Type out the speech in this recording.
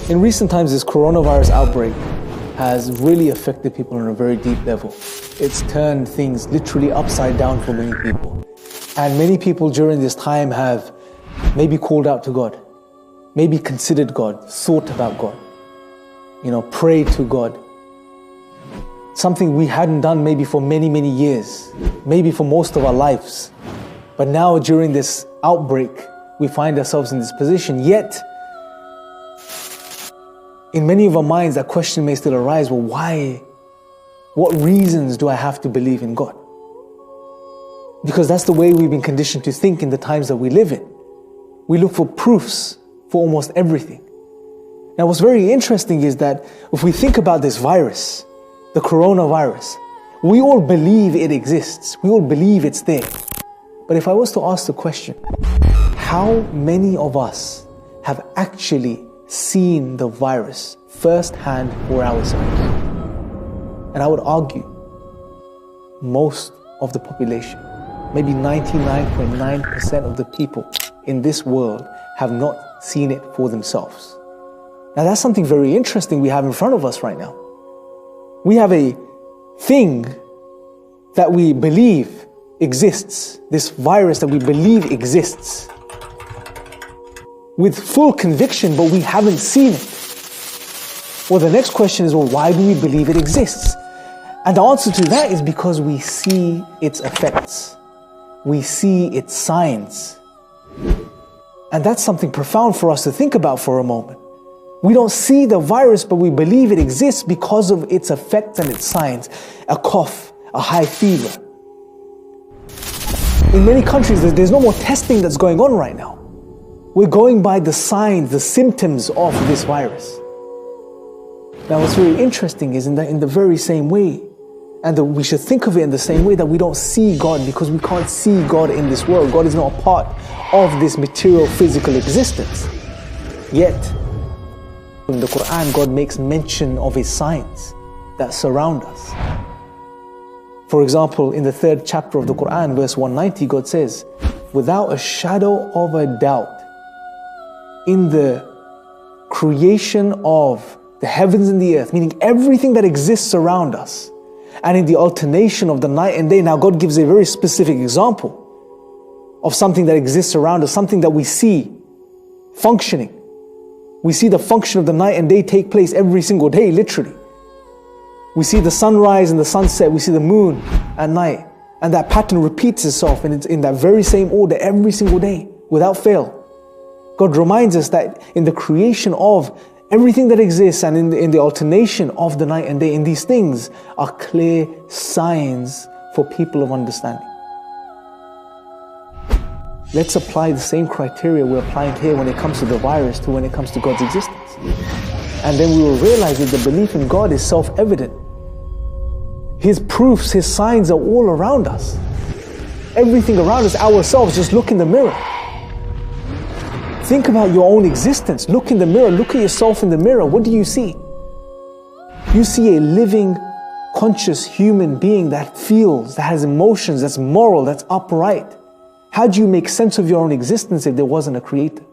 In recent times, this coronavirus outbreak has really affected people on a very deep level. It's turned things literally upside down for many people. And many people during this time have maybe called out to God, maybe considered God, thought about God, prayed to God. Something we hadn't done maybe for many, many years, maybe for most of our lives. But now during this outbreak, we find ourselves in this position. Yet, in many of our minds, that question may still arise, well, why? What reasons do I have to believe in God? Because that's the way we've been conditioned to think in the times that we live in. We look for proofs for almost everything. Now, what's very interesting is that if we think about this virus, the coronavirus, we all believe it exists. We all believe it's there. But if I was to ask the question, how many of us have actually seen the virus firsthand for ourselves? And I would argue most of the population, maybe 99.9% of the people in this world have not seen it for themselves. Now that's something very interesting we have in front of us right now. We have a thing that we believe exists, this virus that we believe exists, with full conviction, but we haven't seen it. Well, the next question is, well, why do we believe it exists? And the answer to that is because we see its effects. We see its signs. And that's something profound for us to think about for a moment. We don't see the virus, but we believe it exists because of its effects and its signs. A cough, a high fever. In many countries, there's no more testing that's going on right now. We're going by the signs, the symptoms of this virus. Now, what's very interesting is in the very same way, and we should think of it in the same way, that we don't see God because we can't see God in this world. God is not a part of this material, physical existence. Yet, in the Quran, God makes mention of His signs that surround us. For example, in the 3rd chapter of the Quran, verse 190, God says, without a shadow of a doubt, in the creation of the heavens and the earth, meaning everything that exists around us, and in the alternation of the night and day. Now God gives a very specific example of something that exists around us, something that we see functioning. We see the function of the night and day take place every single day, literally. We see the sunrise and the sunset, we see the moon at night, and that pattern repeats itself, and it's in that very same order every single day, without fail. God reminds us that in the creation of everything that exists and in the alternation of the night and day, in these things are clear signs for people of understanding. Let's apply the same criteria we're applying here when it comes to the virus to when it comes to God's existence. And then we will realize that the belief in God is self-evident. His proofs, His signs are all around us. Everything around us, ourselves, just look in the mirror. Think about your own existence. Look in the mirror. Look at yourself in the mirror. What do you see? You see a living, conscious human being that feels, that has emotions, that's moral, that's upright. How do you make sense of your own existence if there wasn't a creator?